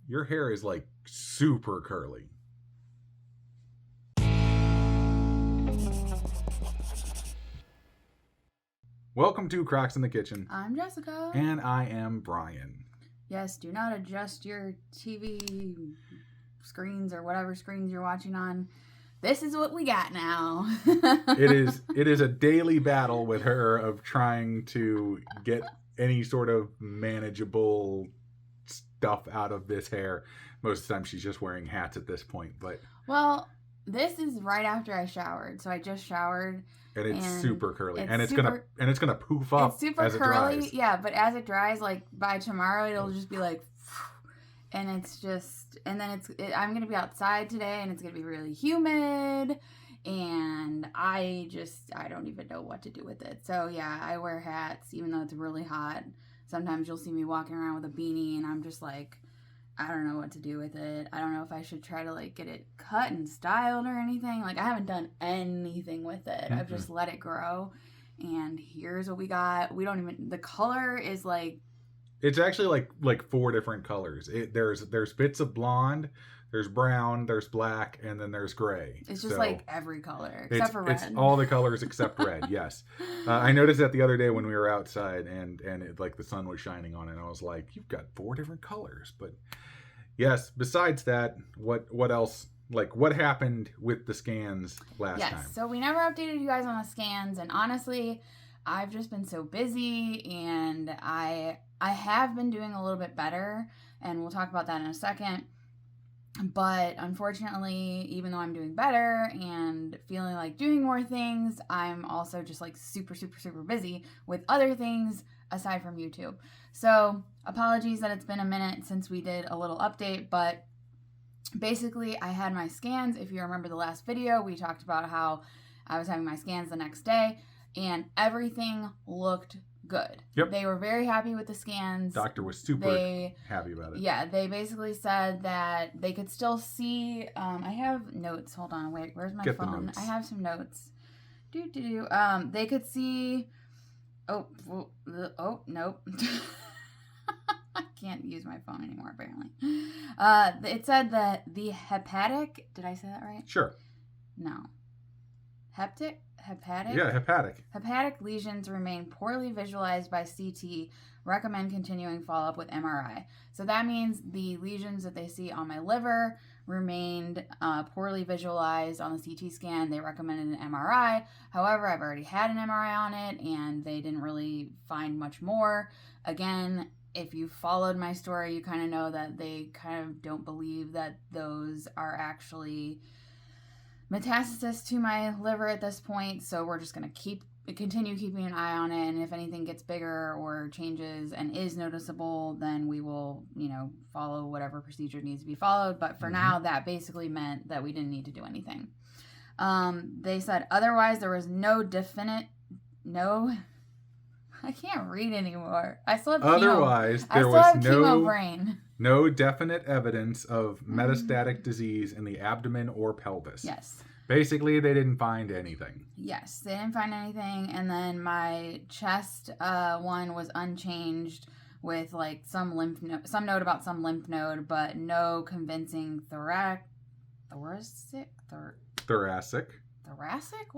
your hair is like super curly. Welcome to Crocks in the Kitchen. I'm Jessica. And I am Brian. Yes, do not adjust your TV screens or whatever screens you're watching on. This is what we got now. It is a daily battle with her of trying to get any sort of manageable stuff out of this hair. Most of the time she's just wearing hats at this point, but well, this is right after I showered. So I just showered. And it's super curly. It's gonna poof up. It's super as curly. It dries. Yeah, but as it dries, like by tomorrow it'll just be like, and it's just, and then I'm gonna be outside today and it's gonna be really humid, and I don't even know what to do with it. So yeah, I wear hats even though it's really hot. Sometimes you'll see me walking around with a beanie and I'm just like, I don't know what to do with it. I don't know if I should try to like get it cut and styled or anything. Like I haven't done anything with it. I've just let it grow. And here's what we got. The color is like, it's actually like 4 different colors. There's bits of blonde, there's brown, there's black, and then there's gray. It's just like every color except for red. It's all the colors except red. Yes, I noticed that the other day when we were outside and like the sun was shining on it. And I was like, you've got 4 different colors. But yes, besides that, what else? Like what happened with the scans last time? Yes, so we never updated you guys on the scans, and honestly, I've just been so busy, and I have been doing a little bit better, and we'll talk about that in a second. But unfortunately, even though I'm doing better and feeling like doing more things, I'm also just like super, super, super busy with other things aside from YouTube. So apologies that it's been a minute since we did a little update, but basically I had my scans. If you remember the last video, we talked about how I was having my scans the next day and everything looked good. Yep. They were very happy with the scans. Doctor was super happy about it. Yeah, they basically said that they could still see. I have notes. Hold on, wait. Where's my phone? I have some notes. They could see. Oh, nope. I can't use my phone anymore. Apparently, it said that the hepatic. Did I say that right? Sure. No. Hepatic. Yeah, hepatic. Hepatic lesions remain poorly visualized by CT. Recommend continuing follow-up with MRI. So that means the lesions that they see on my liver remained poorly visualized on the CT scan. They recommended an MRI. However, I've already had an MRI on it, and they didn't really find much more. Again, if you followed my story, you kind of know that they kind of don't believe that those are actually metastasis to my liver at this point, so we're just going to continue keeping an eye on it, and if anything gets bigger or changes and is noticeable, then we will, follow whatever procedure needs to be followed. But for now, that basically meant that we didn't need to do anything. They said otherwise there was I can't read anymore. I still have otherwise chemo. there was chemo brain. No definite evidence of metastatic disease in the abdomen or pelvis. Yes. Basically, they didn't find anything. Yes, they didn't find anything. And then my chest one was unchanged with like some note about some lymph node, but no convincing thoracic. What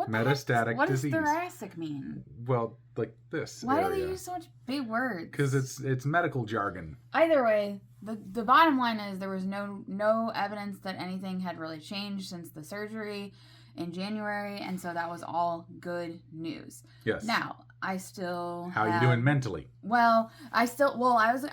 metastatic what disease. What does thoracic mean? Well, like this. Why do they use so much big words? Because it's medical jargon. Either way, the bottom line is there was no evidence that anything had really changed since the surgery in January, and so that was all good news. Yes. Now, I still How are you doing mentally? Well, I was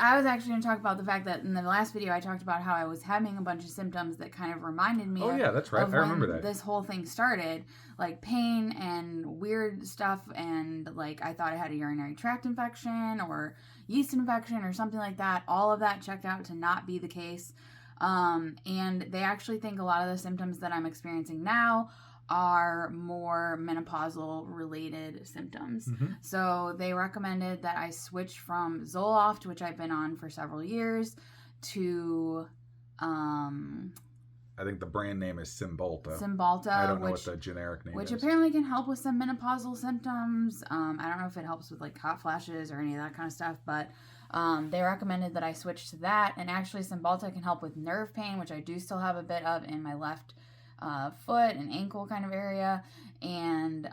actually going to talk about the fact that in the last video I talked about how I was having a bunch of symptoms that kind of reminded me yeah, that's right. I remember that. This whole thing started, like pain and weird stuff, and like I thought I had a urinary tract infection or yeast infection or something like that. All of that checked out to not be the case. And they actually think a lot of the symptoms that I'm experiencing now are more menopausal related symptoms. So they recommended that I switch from Zoloft, which I've been on for several years, to I think the brand name is Cymbalta. I don't know what the generic name is. Which apparently can help with some menopausal symptoms. I don't know if it helps with like hot flashes or any of that kind of stuff, but They recommended that I switch to that, and actually Cymbalta can help with nerve pain, which I do still have a bit of in my left foot and ankle kind of area, and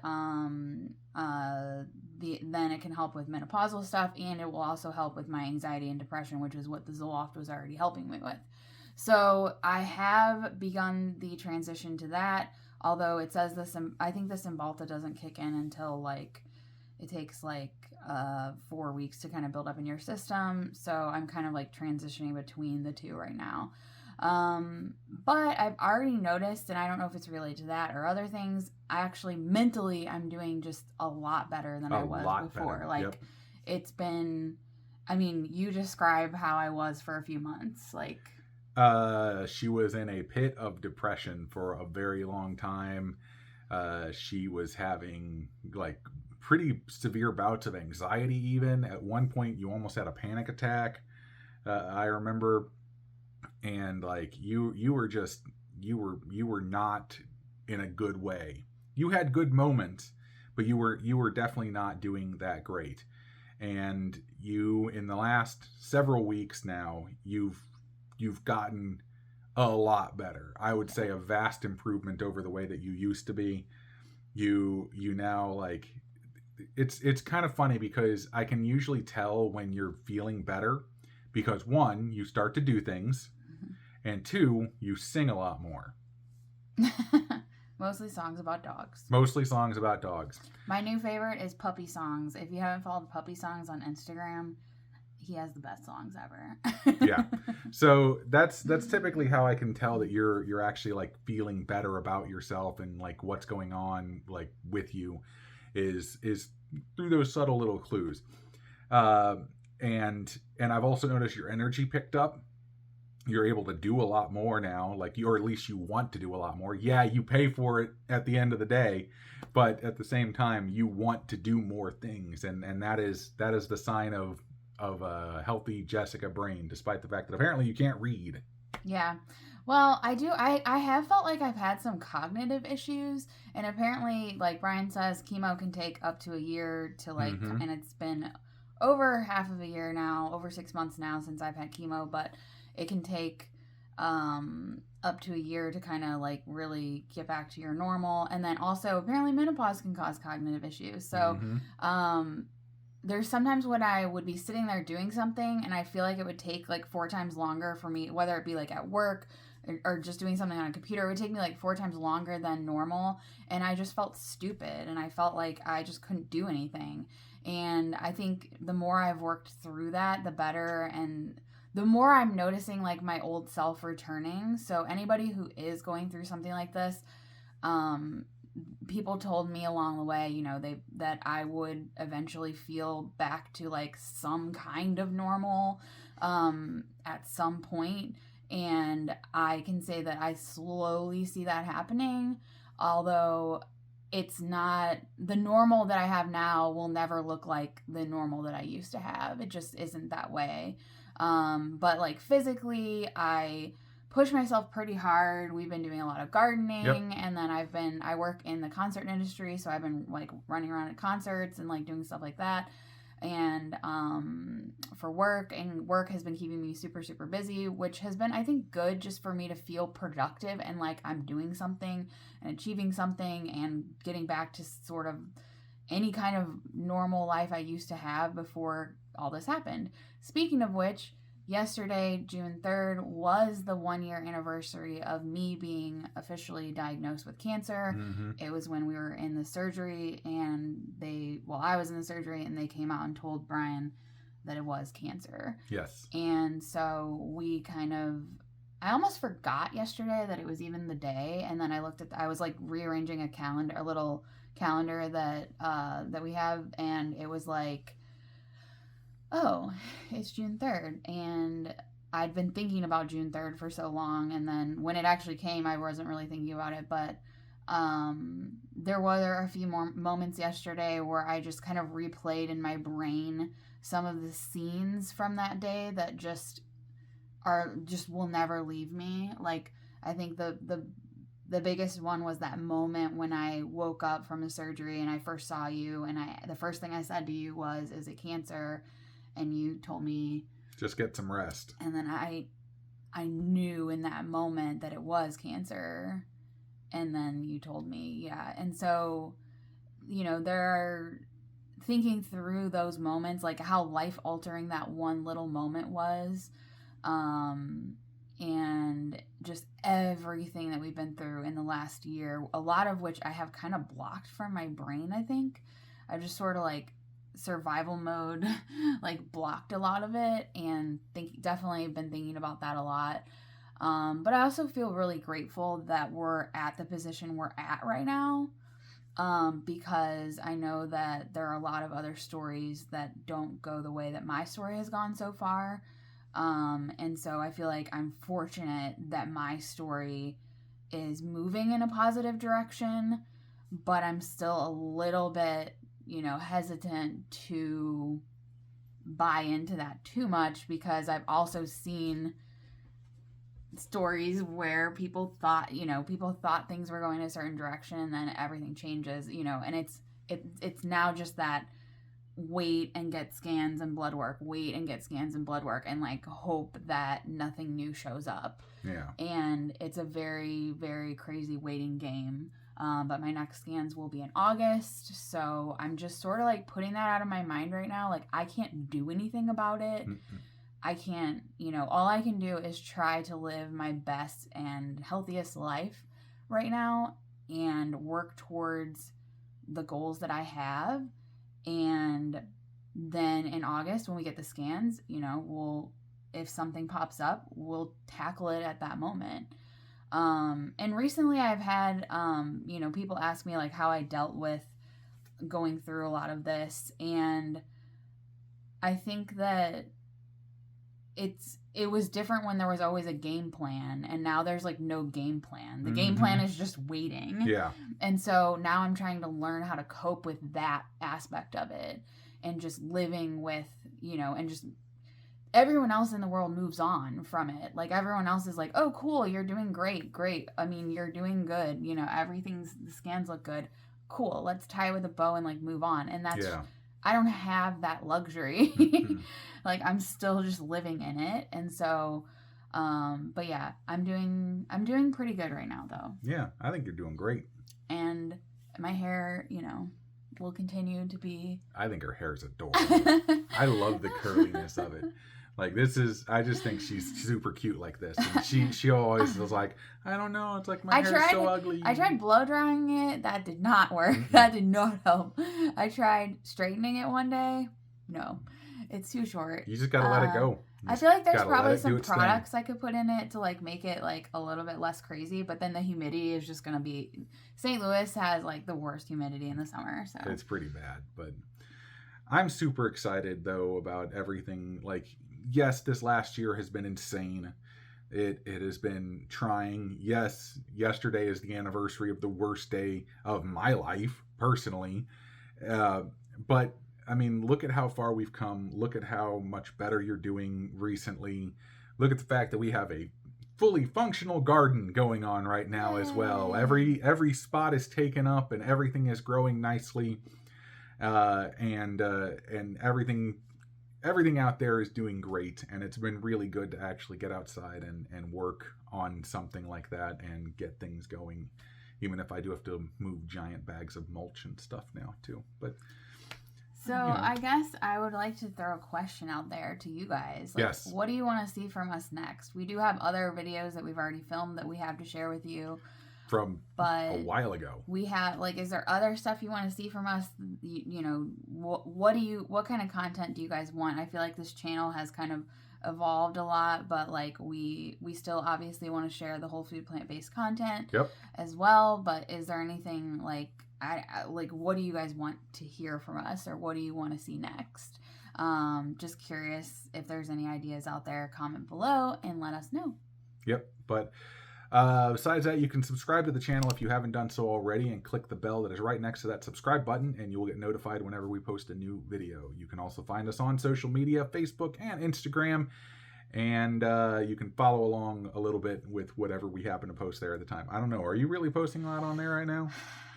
then it can help with menopausal stuff, and it will also help with my anxiety and depression, which is what the Zoloft was already helping me with. So I have begun the transition to that, although it says I think the Cymbalta doesn't kick in until like it takes like 4 weeks to kind of build up in your system. So I'm kind of like transitioning between the two right now. But I've already noticed, and I don't know if it's related to that or other things, I actually mentally I'm doing just a lot better than I was before. Better. Like Yep. it's been, I mean, you describe how I was for a few months. Like she was in a pit of depression for a very long time. She was having like pretty severe bouts of anxiety. Even at one point, you almost had a panic attack. I remember, and like you were not in a good way. You had good moments, but you were definitely not doing that great. And you, in the last several weeks now, you've gotten a lot better. I would say a vast improvement over the way that you used to be. You now like it's kind of funny because I can usually tell when you're feeling better because one, you start to do things, and two, you sing a lot more. Mostly songs about dogs. Mostly songs about dogs. My new favorite is Puppy Songs. If you haven't followed Puppy Songs on Instagram, he has the best songs ever. Yeah. So that's typically how I can tell that you're actually like feeling better about yourself and like what's going on like with you is through those subtle little clues. And I've also noticed your energy picked up. You're able to do a lot more now, like or at least you want to do a lot more. Yeah, you pay for it at the end of the day, but at the same time you want to do more things, and that is the sign of a healthy Jessica brain, despite the fact that apparently you can't read. Yeah. Well, I have felt like I've had some cognitive issues, and apparently, like Brian says, chemo can take up to a year to like, and it's been over half of a year now, over 6 months now since I've had chemo, but it can take up to a year to kind of like really get back to your normal. And then also apparently menopause can cause cognitive issues. So there's sometimes when I would be sitting there doing something and I feel like it would take like 4 times longer for me, whether it be like at work or just doing something on a computer, it would take me like 4 times longer than normal. And I just felt stupid and I felt like I just couldn't do anything. And I think the more I've worked through that, the better, and the more I'm noticing like my old self returning. So anybody who is going through something like this, people told me along the way, you know, that I would eventually feel back to like some kind of normal at some point. And I can say that I slowly see that happening, although it's not the normal that I have now will never look like the normal that I used to have. It just isn't that way. But like physically, I push myself pretty hard. We've been doing a lot of gardening, and then I work in the concert industry, so I've been like running around at concerts and like doing stuff like that. And for work, and work has been keeping me super, super busy, which has been, I think, good just for me to feel productive and like I'm doing something and achieving something and getting back to sort of any kind of normal life I used to have before all this happened. Speaking of which, yesterday, June 3rd, was the 1-year anniversary of me being officially diagnosed with cancer. It was when we were in the surgery, and I was in the surgery, and they came out and told Brian that it was cancer. Yes. And so I almost forgot yesterday that it was even the day, and then I was like rearranging a little calendar that we have, and it was like, oh, it's June 3rd. And I'd been thinking about June 3rd for so long. And then when it actually came, I wasn't really thinking about it. But there were a few more moments yesterday where I just kind of replayed in my brain some of the scenes from that day that just will never leave me. Like, I think the biggest one was that moment when I woke up from the surgery and I first saw you. And the first thing I said to you was, "Is it cancer?" and you told me just get some rest. And then I knew in that moment that it was cancer. And then you told me, yeah. And so, there are thinking through those moments, like how life altering that one little moment was. And just everything that we've been through in the last year, a lot of which I have kind of blocked from my brain, I think. I just sort of like survival mode, like blocked a lot of it, and definitely been thinking about that a lot. But I also feel really grateful that we're at the position we're at right now, because I know that there are a lot of other stories that don't go the way that my story has gone so far. And so I feel like I'm fortunate that my story is moving in a positive direction, but I'm still a little bit, hesitant to buy into that too much, because I've also seen stories where people thought things were going a certain direction, and then everything changes, and it's now just that wait and get scans and blood work, and like hope that nothing new shows up. Yeah. And it's a very, very crazy waiting game. But my next scans will be in August, so I'm just sort of like putting that out of my mind right now. Like, I can't do anything about it. Mm-mm. I can't, all I can do is try to live my best and healthiest life right now and work towards the goals that I have. And then in August, when we get the scans, if something pops up, we'll tackle it at that moment. And recently I've had, people ask me like how I dealt with going through a lot of this. And I think that it was different when there was always a game plan, and now there's like no game plan. The game plan is just waiting. Yeah. And so now I'm trying to learn how to cope with that aspect of it, and just living with, and just everyone else in the world moves on from it. Like, everyone else is like, oh, cool, you're doing great. I mean, you're doing good. The scans look good. Cool. Let's tie it with a bow and like move on. And that's, I don't have that luxury. Like, I'm still just living in it. And so, but yeah, I'm doing pretty good right now though. Yeah. I think you're doing great. And my hair, will continue to be. I think her hair is adorable. I love the curliness of it. Like, I just think she's super cute like this. And she always was like, I don't know, it's like my hair's so ugly. I tried blow drying it. That did not work. Mm-hmm. That did not help. I tried straightening it one day. No, it's too short. You just gotta let it go. I feel like there's probably some products I could put in it to like make it like a little bit less crazy, but then the humidity is just gonna be. St. Louis has like the worst humidity in the summer, so it's pretty bad. But I'm super excited though about everything. Like, yes, this last year has been insane. It has been trying. Yes, yesterday is the anniversary of the worst day of my life personally, but I mean, look at how far we've come. Look at how much better you're doing recently. Look at the fact that we have a fully functional garden going on right now as well. Every spot is taken up and everything is growing nicely. And everything out there is doing great. And it's been really good to actually get outside and work on something like that and get things going. Even if I do have to move giant bags of mulch and stuff now too. But so I guess I would like to throw a question out there to you guys. Like, yes. What do you want to see from us next? We do have other videos that we've already filmed that we have to share with you. From a while ago. We have, like, is there other stuff you want to see from us? What kind of content do you guys want? I feel like this channel has kind of evolved a lot, but like we still obviously want to share the whole food plant-based content as well. But is there anything like what do you guys want to hear from us, or what do you want to see next? Just curious if there's any ideas out there. Comment below and let us know. Yep. But besides that, you can subscribe to the channel if you haven't done so already, and click the bell that is right next to that subscribe button, and you will get notified whenever we post a new video. You can also find us on social media, Facebook and Instagram, and you can follow along a little bit with whatever we happen to post there at the time. I don't know. Are you really posting a lot on there right now?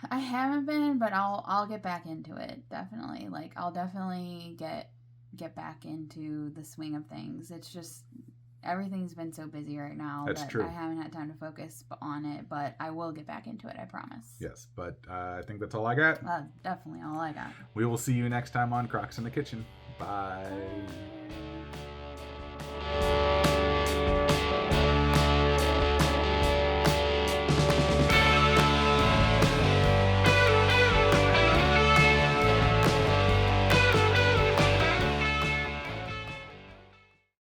I haven't been, but I'll get back into it. Definitely. Like, I'll definitely get get back into the swing of things. It's just everything's been so busy right now That's that true. I haven't had time to focus on it, but I will get back into it, I promise. Yes, but I think that's all I got. Definitely all I got. We will see you next time on Crocks in the Kitchen. Bye. Bye.